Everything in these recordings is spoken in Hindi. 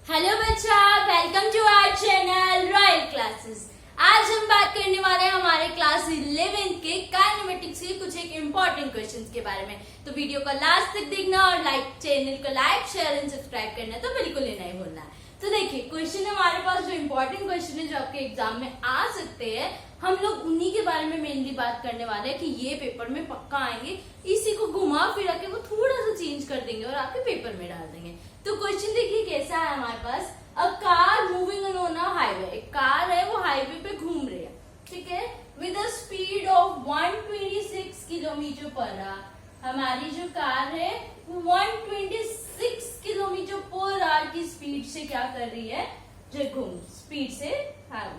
हेलो बच्चा, welcome to our channel Royal Classes. आज हम बात करने वाले हैं हमारे क्लास 11 के काइनेमेटिक्स के कुछ एक इम्पोर्टेंट क्वेश्चंस के बारे में। तो वीडियो को लास्ट तक देखना और चैनल को लाइक शेयर एंड सब्सक्राइब करना तो बिल्कुल ही नहीं भूलना। तो देखिए, क्वेश्चन हमारे पास जो इम्पोर्टेंट क्वेश्चन है जो आपके एग्जाम में आ सकते हैं, हम लोग उन्हीं के बारे में मेनली बात करने वाले हैं कि ये पेपर में पक्का आएंगे। इसी को घुमा फिरा के वो थोड़ा सा चेंज कर देंगे और आपके पेपर में डाल देंगे। तो क्वेश्चन देखिए कैसा है हमारे पास। A car moving on a highway, एक कार है वो हाईवे पे घूम रही है, ठीक है, with a speed of 126 kilometre per hour. हमारी जो कार है वो 126 किलोमीटर पर आवर की स्पीड से क्या कर रही है, जो घूम स्पीड से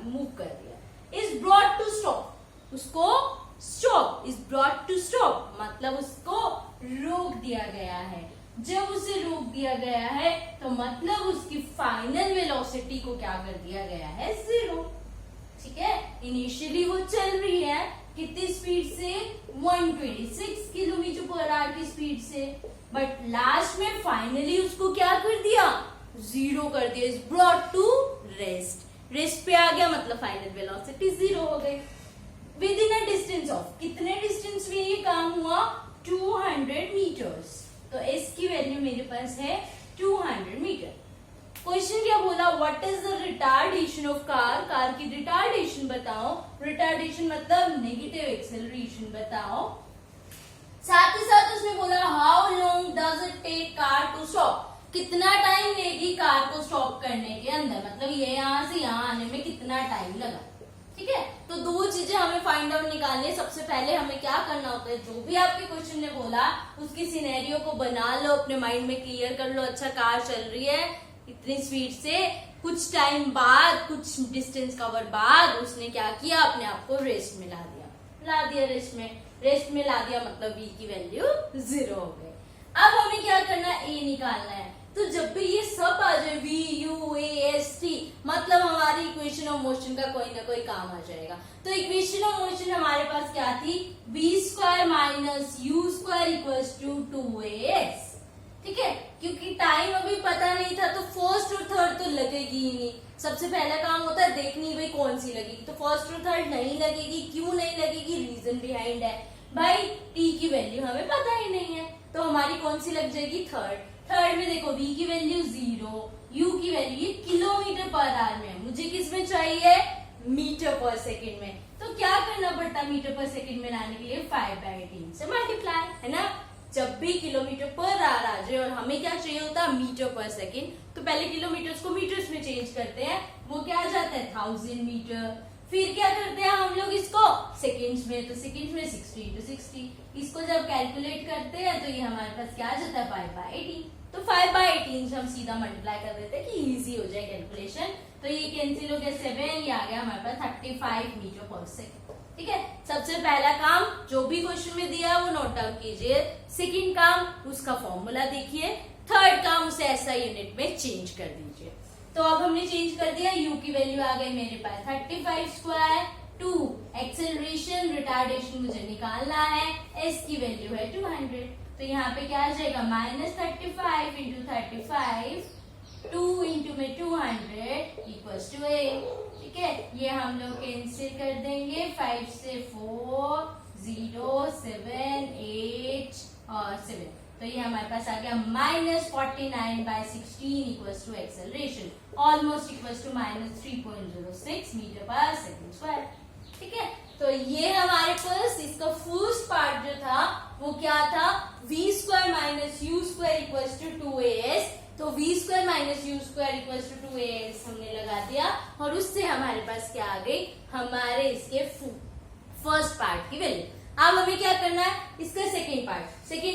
मूव कर रही है। इज ब्रॉट टू स्टॉप, उसको stop, is brought to stop मतलब उसको रोक दिया गया है। जब उसे रोक दिया गया है तो मतलब उसकी फाइनल वेलोसिटी को क्या कर दिया गया है, 0, ठीक है। इनिशियली वो चल रही है कितनी स्पीड से, 126 किलोमीटर पर आवर की स्पीड से, बट लास्ट में फाइनली उसको क्या कर दिया, 0 कर दिया। Is brought to rest, rest पे आ गया मतलब फाइनल वेलोसिटी 0 हो गई। With in a distance of, कितने डिस्टेंस में ये काम हुआ, 200 मीटर्स। तो इसकी वैल्यू मेरे पास है 200 मीटर। क्वेश्चन क्या बोला, what is the retardation of car, car की रिटार्डेशन बताओ। रिटार्डेशन मतलब नेगेटिव एक्सेलरेशन बताओ। साथ ही साथ उसने बोला how long does it take car to stop, कितना टाइम लेगी कार को स्टॉप करने के अंदर, मतलब ये यहां से यहां आने में कितना टाइम लगा, ठीक है। तो दो चीजें हमें फाइंड आउट निकालनी है। सबसे पहले हमें क्या करना होता है, जो भी आपके क्वेश्चन ने बोला उसकी सिनेरियो को बना लो, अपने माइंड में क्लियर कर लो। अच्छा, कार चल रही है इतनी स्पीड से, कुछ टाइम बाद, कुछ डिस्टेंस कवर बाद उसने क्या किया, अपने आप को रेस्ट में ला दिया रेस्ट में ला दिया मतलब v की वैल्यू 0 हो गई। अब हमें क्या करना है, a निकालना है। तो जब भी ये सब आ जाए v u a s t मतलब हमारी इक्वेशन ऑफ मोशन का कोई ना कोई काम आ जाएगा। तो इक्वेशन ऑफ मोशन हमारे पास क्या थी, v square minus u square equals to 2as, ठीक है। क्योंकि टाइम अभी पता नहीं था तो फर्स्ट और थर्ड तो लगेगी ही नहीं। सबसे पहला काम होता है देखनी भाई कौन सी लगेगी, तो फर्स्ट और थर्ड नहीं लगेगी। क्यों नहीं लगेगी, रीजन बिहाइंड है भाई, t की वैल्यू हमें पता ही नहीं है, तो हमारी कौन सी लग जाएगी, थर्ड में देखो v की वैल्यू 0, u की वैल्यू ये किलोमीटर पर आवर में, मुझे किस में चाहिए, मीटर पर सेकंड में। तो क्या करना पड़ता मीटर पर सेकंड में लाने के लिए 5/18 से मल्टीप्लाई, है ना। जब भी किलोमीटर पर आवर आ जाए और हमें क्या चाहिए होता है मीटर पर सेकंड, तो पहले किलोमीटर्स को मीटर्स में चेंज करते हैं, वो क्या आ जाता है 1000 मीटर। फिर क्या करते हैं हम लोग इसको सेकेंड्स में, तो सेकेंड्स में 60 into 60, इसको जब कैलकुलेट करते हैं तो ये हमारे पास क्या आ जाता है 5/18। तो 5/18 से हम सीधा मल्टीप्लाई कर देते हैं कि इजी हो जाए कैलकुलेशन। तो ये कैंसिल हो गया 7, ये आ गया हमारे पास 35 मीटर पर सेकेंड, ठीक है। सबसे पहला काम जो भी क्वेश्चन में दिया है वो नोट डाउन कीजिए। सेकेंड काम उसका फॉर्मूला देखिए। थर्ड काम उसे ऐसा यूनिट में चेंज कर दीजिए। तो अब हमने चेंज कर दिया, u की वैल्यू आ गई मेरे पास 35 स्क्वायर, 2 एक्सेलरेशन रिटार्डेशन मुझे निकालना है, s की वैल्यू है 200। तो यहाँ पे क्या आ जाएगा, -35 into 35, 2 into में 200 इक्वल्स टू 8, ठीक है। ये हम लोग कैंसिल कर देंगे, 5 से 4, 0, 7, 8 और 7। तो ये हमारे पास आ गया -49/16 equals to acceleration almost equals to -3.06 metre per second square, ठीक है। तो ये हमारे पास इसका फर्स्ट पार्ट जो था वो क्या था, v square minus u square equals to 2as। तो v square minus u square equals to 2as हमने लगा दिया और उससे हमारे पास क्या आ गई, हमारे इसके फर्स्ट पार्ट की वैल्यू। अब हमें क्या करना है, इसका सेकेंड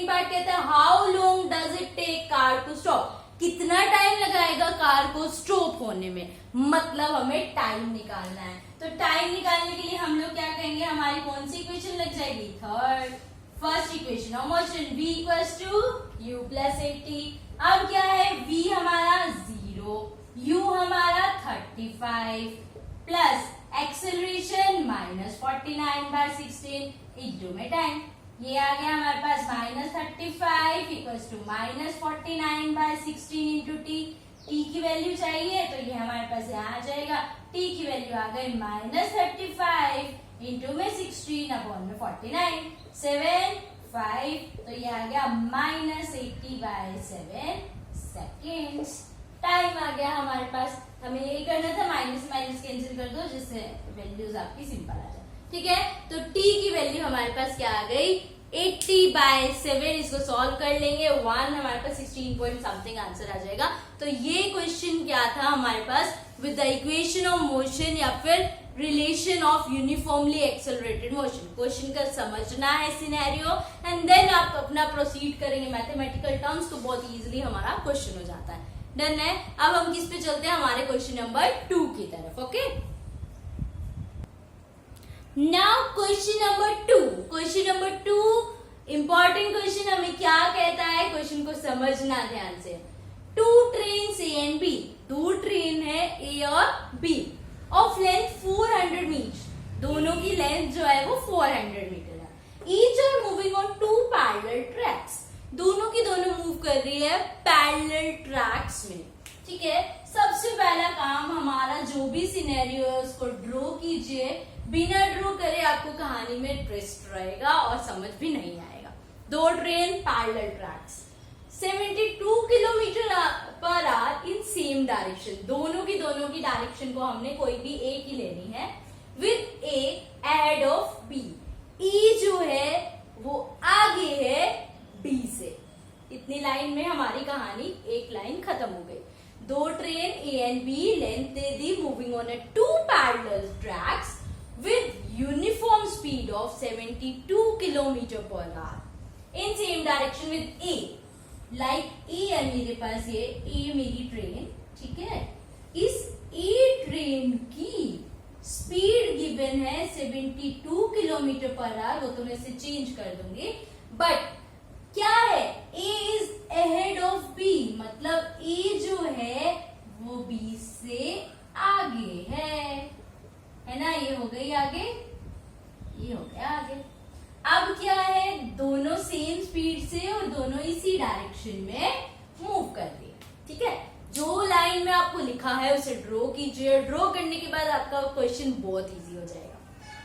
पार्ट कहता है how long does it take car to stop, कितना टाइम लगाएगा कार को स्टॉप होने में, मतलब हमें टाइम निकालना है। तो टाइम निकालने के लिए हम लोग क्या कहेंगे, हमारी कौन सी इक्वेशन लग जाएगी, third, first equation of motion v equals to u plus 80। अब क्या है, v हमारा 0, u हमारा 35 प्लस एक्सेलरेशन -49/16 इंटू में टाइम, ये आ गया हमारे पास -35 equals to -49/16 into T, T की की वैल्यू चाहिए तो ये हमारे पास यहाँ आ जाएगा, t की वैल्यू आ गई -35 इंटू में 16 अपॉन में 49, 7 5 तो ये आ गया -80/7 सेकेंड्स। टाइम आ गया हमारे पास, हमें ये करना था माइनस माइनस कैंसिल कर दो जिससे वैल्यूज आपकी सिंपल आ जाए। ठीक है, तो t की वैल्यू हमारे पास क्या आ गई 80/7। इसको सॉल्व कर लेंगे, 1 हमारे पास 16 पॉइंट समथिंग आंसर आ जाएगा। तो ये क्वेश्चन क्या था हमारे पास, with the equation of motion या फिर relation of uniformly accelerated motion. Question का समझना है सिनेरियो एंड देन आप अपना प्रोसीड करेंगे मैथमेटिकल टर्म्स तो बहुत इजीली हमारा क्वेश्चन हो जाता है। डन है, अब हम किस पे चलते हैं, हमारे क्वेश्चन नंबर 2 की तरफ। Okay, now question number 2। Question number 2 important question हमें क्या कहता है, क्वेश्चन को समझना ध्यान से। 2 trains A and B, 2 train है ए और बी ऑफ लेंथ 400 मीटर, दोनों की लेंथ जो है वो 400 मीटर है। Each are moving on 2 parallel tracks, दोनों की दोनों मूव कर रही है पैरेलल ट्रैक्स में। ठीक है, सबसे पहला काम हमारा जो भी सिनेरियो है उसको ड्रॉ कीजिए, बिना ड्रॉ करे आपको कहानी में ट्विस्ट रहेगा और समझ भी नहीं आएगा। 2 train parallel tracks 72 kilometre per our in same direction, दोनों की डायरेक्शन को हमने कोई भी एक ही लेनी है, with a aid of B, E जो है वो आगे है बी से। इतनी लाइन में हमारी कहानी एक लाइन खत्म हो गई। 2 train A and B length दे दी moving on a 2 parallel tracks with uniform speed of 72 kilometre per hour in same direction with A, like A है मेरे पास, ये A मेरी ट्रेन। ठीक है, इस A ट्रेन की स्पीड गिवन है 72 किलोमीटर पर आवर, वो तो मैं इसे चेंज कर दूंगी, बट क्या है A is ahead of B, मतलब A जो है वो B से आगे है ना, ये हो गई आगे, ये हो गया आगे। अब क्या है, दोनों सेम स्पीड से और दोनों इसी डायरेक्शन में मूव कर रही है। ठीक है, जो लाइन में आपको लिखा है उसे ड्रॉ कीजिए, ड्रॉ करने के बाद आपका क्वेश्चन बहुत इजी हो जाएगा।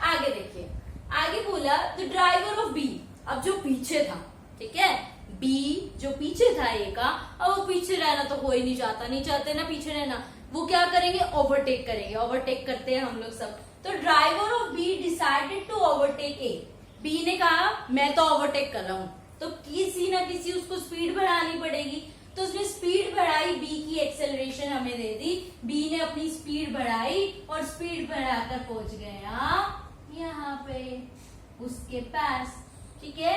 आगे देखिए, आगे बोला द ड्राइवर ऑफ बी, अब जो पीछे था, ठीक है, बी जो पीछे था ए का, अब वो पीछे रहना तो हो ही नहीं चाहता, नहीं चाहते ना पीछे रहना, वो क्या करेंगे ओवरटेक करेंगे, ओवरटेक करते हैं हम लोग सब। तो driver of B decided to overtake A, B ने कहा मैं तो ओवरटेक कर रहा हूं, तो किसी ना किसी उसको स्पीड बढ़ानी पड़ेगी, तो उसने स्पीड बढ़ाई, बी की एक्सेलरेशन हमें दे दी, बी ने अपनी स्पीड बढ़ाई और स्पीड बढ़ाकर पहुंच गया यहाँ पे उसके पास। ठीक है,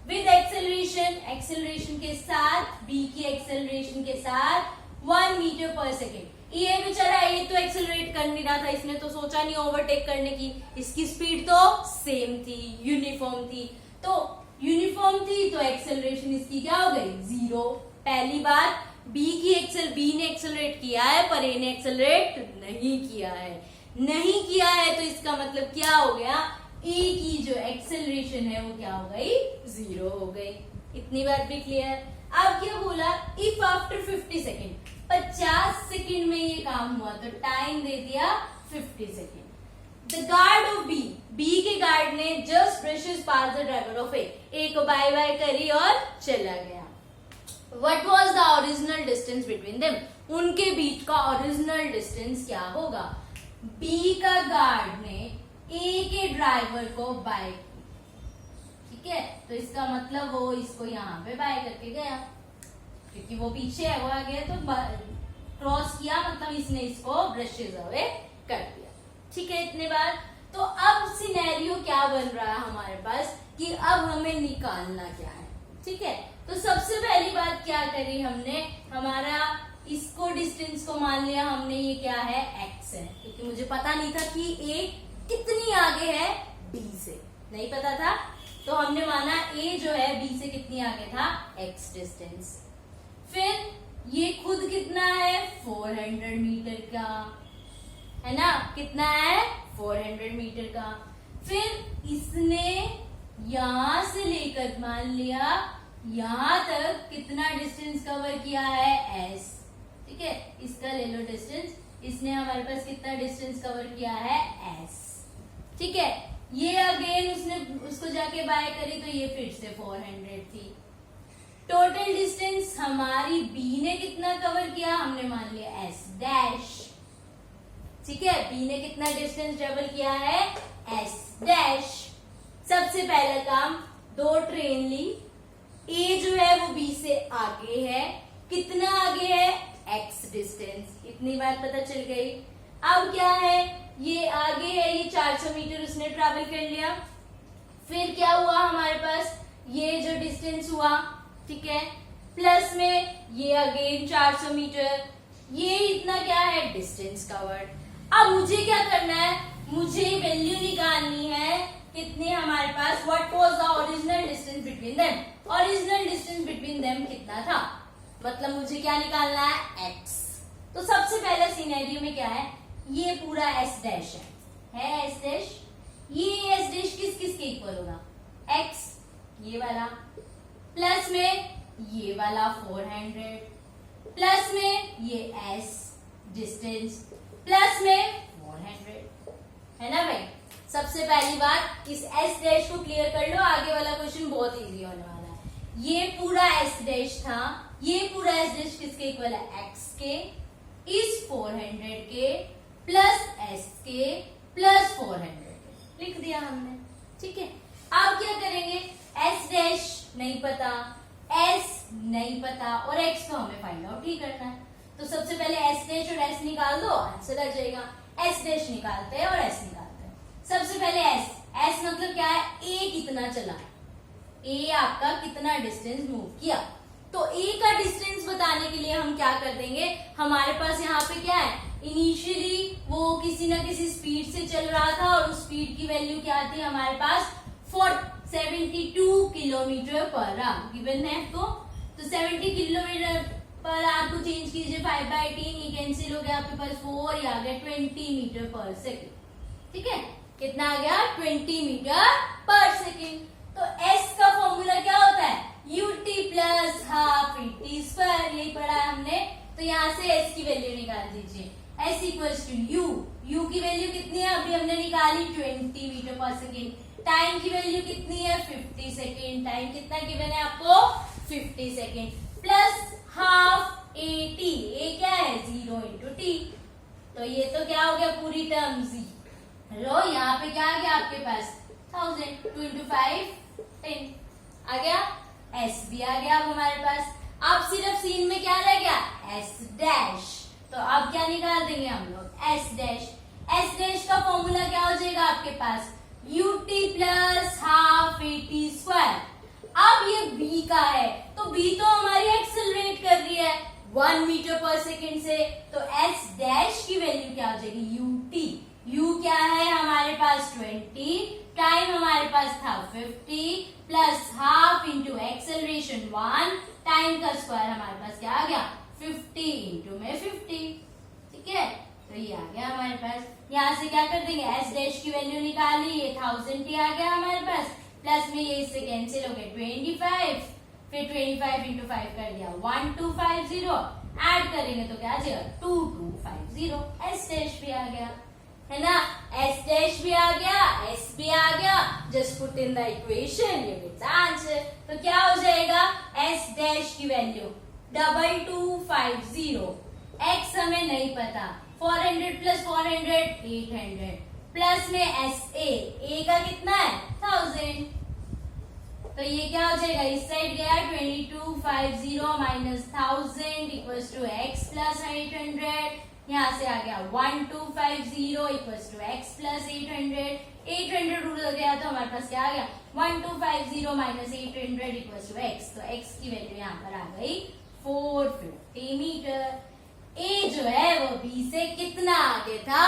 विद एक्सेलरेशन, एक्सेलरेशन के साथ, बी की एक्सेलरेशन के साथ 1 मीटर पर सेकेंड। ये बेचारा ये तो एक्सेलरेट कर नहीं रहा था, इसने तो सोचा नहीं ओवरटेक करने की, इसकी स्पीड तो सेम थी, यूनिफॉर्म थी, तो यूनिफॉर्म थी तो एक्सेलरेशन इसकी क्या हो गई 0। पहली बात, बी ने एक्सेलरेट किया है पर ए ने एक्सेलरेट नहीं किया है, तो इसका मतलब क्या हो गया, ए की जो एक्सेलरेशन है वो क्या हो गई 0 हो गई। इतनी बात भी क्लियर। अब क्या बोला, इफ आफ्टर 50 सेकेंड, 50 सेकेंड में ये काम हुआ तो टाइम दे दिया 50 second. The guard of B, B के गार्ड ने just brushes pass the driver of A को बाय बाय करी और चला गया। What was the original distance between them, उनके बीच का ओरिजिनल डिस्टेंस क्या होगा, बी का गार्ड ने ए के ड्राइवर को बाय की। ठीक है, तो इसका मतलब वो इसको यहाँ पे बाय करके गया, क्योंकि वो पीछे है, वो आ गया तो क्रॉस किया, मतलब इसने इसको ब्रशेज अवे कर दिया। ठीक है, इतने बार। तो अब सिनेरियो क्या बन रहा है हमारे पास कि अब हमें निकालना क्या है। ठीक है, तो सबसे पहली बात क्या करी हमने, हमारा इसको डिस्टेंस को मान लिया हमने, ये क्या है x है, क्योंकि मुझे पता नहीं था कि a कितनी आगे है b से, नहीं पता था, तो हमने माना a जो है b से कितनी आगे था x डिस्टेंस। फिर ये खुद कितना है 400 मीटर का, है ना, कितना है 400 मीटर का। फिर इसने यहां से लेकर मान लिया यहां तक कितना डिस्टेंस कवर किया है s, ठीक है, इसका ले लो डिस्टेंस, इसने हमारे पास कितना डिस्टेंस कवर किया है s, ठीक है। ये अगेन उसने उसको जाके बाय करी तो ये फिर से 400 थी। टोटल डिस्टेंस हमारी b ने कितना कवर किया, हमने मान लिया s डैश, ठीक है। b ने कितना डिस्टेंस ट्रेवल किया है, s डैश। सबसे पहला काम, दो ट्रेन ली, a जो है वो b से आगे है, कितना आगे है, x डिस्टेंस, इतनी बात पता चल गई। अब क्या है, ये आगे है, ये 400 मीटर उसने ट्रैवल कर लिया। फिर क्या हुआ हमारे पास, ये जो डिस्टेंस हुआ, ठीक है, प्लस में ये अगेन 400 मीटर, ये इतना क्या है, डिस्टेंस कवर्ड। अब मुझे क्या करना है, मुझे वैल्यू निकालनी है कितने हमारे पास, what was the original distance between them. Original distance between them कितना था, मतलब मुझे क्या निकालना है, x। तो सबसे पहला सिनेरियो में क्या है, ये पूरा s डैश है s डैश। ये s डैश किस किस के इक्वल होगा, x, ये वाला, प्लस में ये वाला 400, प्लस में ये s डिस्टेंस, प्लस में 400, है ना भाई। सबसे पहली बात, इस s डैश को क्लियर कर लो, आगे वाला क्वेश्चन बहुत इजी होने वाला है। ये पूरा s डैश था, ये पूरा s डैश किसके इक्वल है, x के, इस 400 के प्लस s के प्लस 400 के, लिख दिया हमने, ठीक है। अब क्या करेंगे, s डैश नहीं पता, s नहीं पता और x को हमें फाइंड आउट ही करना है। तो सबसे पहले s डैश और s निकाल दो, आंसर आ जाएगा। s डैश निकालते हैं और s निकालते हैं। सबसे पहले s मतलब क्या है, a कितना चला, a आपका कितना डिस्टेंस मूव किया। तो a का डिस्टेंस बताने के लिए हम क्या कर देंगे, हमारे पास यहाँ पे क्या है, इनिशियली वो किसी ना किसी स्पीड से चल रहा था और उस स्पीड की वैल्यू क्या थी हमारे पास, 72 किलोमीटर पर आवर गिवन है आपको। तो 70 किलोमीटर पर आवर को चेंज कीजिए 5/18, ये कैंसिल हो गया आपके पास 4, ये आ गया 20 मीटर पर सेकेंड, ठीक है। कितना आ गया, 20 मीटर पर सेकेंड। तो s का फॉर्मूला क्या होता है, ut plus half T square, यही पढ़ा है हमने। तो यहाँ से s की वैल्यू निकाल दीजिए, s इक्वल्स टू u की वैल्यू कितनी है, अभी हमने निकाली 20 मीटर पर सेकेंड। टाइम की वैल्यू कितनी है, 50 सेकेंड, टाइम कितना गिवन है आपको, 50 सेकेंड, प्लस हाफ टी, ये क्या है, 0 इंटू टी। तो ये तो क्या हो गया, पूरी टर्म लो, यहाँ पे क्या आ गया आपके पास, 1000, 2 इंटू 5 10 आ गया, s भी आ गया अब हमारे पास। अब सिर्फ सीन में क्या रह गया, s डैश। तो अब क्या निकाल देंगे हम लोग, s डैश। s डैश का फॉर्मूला क्या हो जाएगा आपके पास, ut plus half T square. अब ये b का है, तो b तो हमारी एक्सेलरेट कर रही है 1 मीटर पर सेकेंड से, तो s डैश की वैल्यू क्या हो जाएगी, ut। u क्या है हमारे पास 20, टाइम हमारे पास था 50, plus half into acceleration 1, time का स्क्वायर हमारे पास क्या आ गया, 50 इंटू में 50, ठीक है। तो ये आ गया हमारे पास। यहाँ से क्या कर देंगे, s डैश की वैल्यू निकाली, ये 1000 ही आ गया हमारे पास, प्लस में ये इससे कैंसिल हो गया 25, फिर 25 इंटू 5 कर दिया 1250, ऐड करेंगे तो क्या आ जाएगा 2250, s डैश भी आ गया, है ना। s डैश भी आ गया, s भी आ गया, just put in the equation, you get the answer. तो क्या हो जाएगा, s डैश की वैल्यू 2250, x हमें नहीं पता, 400 प्लस 400 800, प्लस में a का कितना है 1000, तो ये क्या हो जाएगा, इस साइड गया 2250 minus 1000 equals to x plus 800, यहाँ से आ गया 1250 equals to x plus 800 rule हो गया, तो हमारे पास क्या आ गया 1250 माइनस 800 इक्वल्स टू x। तो x की वैल्यू यहाँ पर आ गई 450 मीटर। a जो है वो b से कितना आगे था,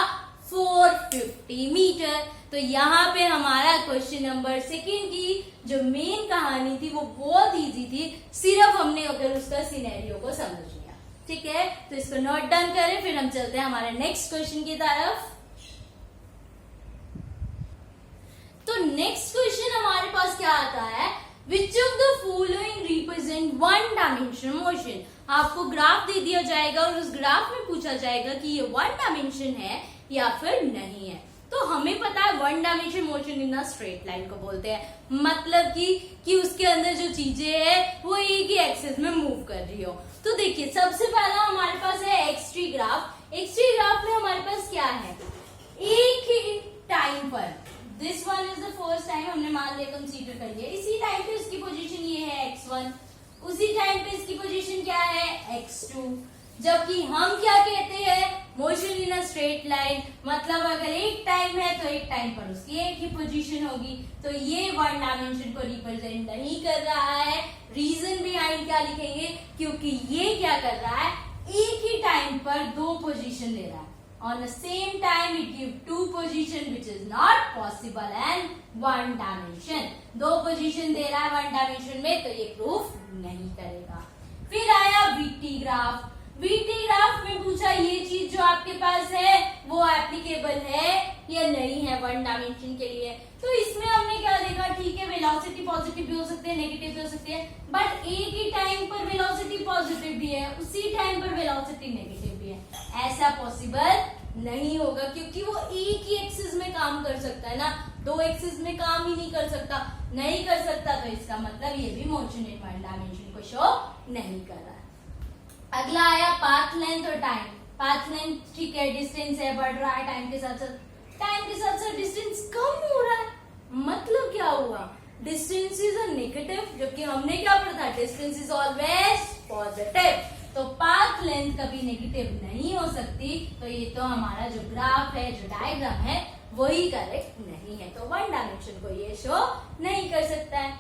450 मीटर। तो यहाँ पे हमारा क्वेश्चन नंबर सेकंड की जो मेन कहानी थी वो बहुत इजी थी, सिर्फ हमने अगर उसका सिनेरियो को समझ लिया, ठीक है। तो इसको नोट डाउन करें, फिर हम चलते हैं हमारे नेक्स्ट क्वेश्चन की तरफ। तो नेक्स्ट क्वेश्चन हमारे पास क्या आता है, which of the following represent one dimensional motion. आपको ग्राफ दे दिया जाएगा और उस ग्राफ में पूछा जाएगा कि ये वन डायमेंशन है या फिर नहीं है। तो हमें पता है one dimension motion in a straight line को बोलते हैं, मतलब कि उसके अंदर जो चीजें है वो एक ही एक्सिस में मूव कर रही हो। तो देखिए सबसे पहला हमारे पास है x tree graph. X tree graph में हमारे पास क्या है, एक ही टाइम पर, this one is the first time, हमने मान लिया कंसीडर कर लिया, इसी टाइम पे इसकी पोजीशन ये है x1, उसी टाइम पे इसकी पोजीशन क्या है x2। जबकि हम क्या कहते हैं, motion in a straight line, मतलब अगर एक टाइम है तो एक टाइम पर उसकी एक ही पोजीशन होगी। तो ये वन डायमेंशन को रिप्रेजेंट नहीं कर रहा है। रीजन बिहाइंड क्या लिखेंगे, क्योंकि ये क्या कर रहा है, एक ही टाइम पर दो पोजीशन दे रहा है। On the same time it give two position which is not possible and one dimension। दो पोजीशन दे रहा है वन डायमेंशन में, तो ये प्रूफ नहीं करेगा। फिर आया वीटी ग्राफ। वीटी ग्राफ में पूछा ये चीज जो आपके पास है वो एप्लीकेबल है या नहीं है वन डायमेंशन के लिए। तो इसमें हमने क्या देखा, ठीक है वेलोसिटी पॉजिटिव भी हो सकती है, नेगेटिव भी हो सकती है, बट एक ही टाइम पर वेलोसिटी पॉजिटिव भी है, उसी टाइम पर वेलोसिटी नेगेटिव भी है। ऐसा पॉसिबल नहीं होगा क्योंकि वो एक ही एक्सिस में काम कर सकता है ना, दो एक्सिस में काम ही नहीं कर सकता। नहीं कर सकता तो इसका मतलब ये भी मोशन इन वन डायमेंशन को शो नहीं कर रहा है। अगला आया पाथ लेंथ और टाइम। पाथ लेंथ ठीक है, डिस्टेंस है, बढ़ रहा है टाइम के साथ साथ डिस्टेंस कम हो रहा है, मतलब क्या हुआ, डिस्टेंस इज अ नेगेटिव, जबकि हमने क्या पढ़ा था, डिस्टेंस इज ऑलवेज पॉजिटिव। तो पाथ लेंथ कभी नेगेटिव नहीं हो सकती। तो ये तो हमारा जो ग्राफ है, जो डायग्राम है, वही करेक्ट नहीं है। तो वन डायमेंशन को ये शो नहीं कर सकता है।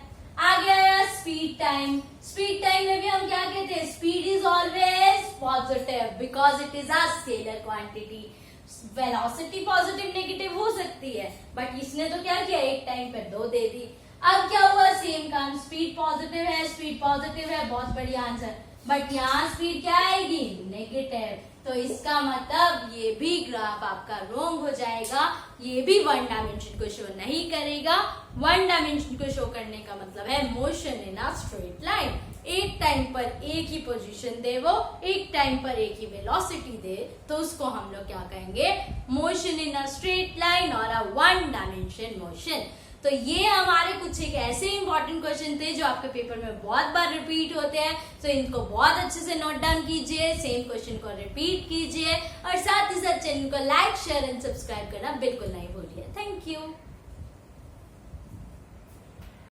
आगे आया स्पीड टाइम। स्पीड टाइम में भी हम क्या कहते हैं, speed is always positive because it is a scalar quantity. Velocity positive negative हो सकती है, बट इसने तो क्या किया, एक टाइम पर दो दे दी। अब क्या हुआ, सेम काम, स्पीड पॉजिटिव है, स्पीड पॉजिटिव है, बहुत बढ़िया आंसर, बट यहाँ स्पीड क्या आएगी, नेगेटिव। तो इसका मतलब ये भी ग्राफ आपका रॉन्ग हो जाएगा, ये भी वन डायमेंशन को शो नहीं करेगा। वन डायमेंशन को शो करने का मतलब है motion in a straight line, एक टाइम पर एक ही पोजीशन दे, वो एक टाइम पर एक ही वेलोसिटी दे, तो उसको हम लोग क्या कहेंगे, motion in a straight line और अ वन डायमेंशन मोशन। तो ये हमारे कुछ एक ऐसे इंपॉर्टेंट क्वेश्चन थे जो आपके पेपर में बहुत बार रिपीट होते हैं। तो इनको बहुत अच्छे से नोट डाउन कीजिए, सेम क्वेश्चन को रिपीट कीजिए और साथ ही साथ चैनल को लाइक, शेयर एंड सब्सक्राइब करना बिल्कुल नहीं भूलिए। Thank you.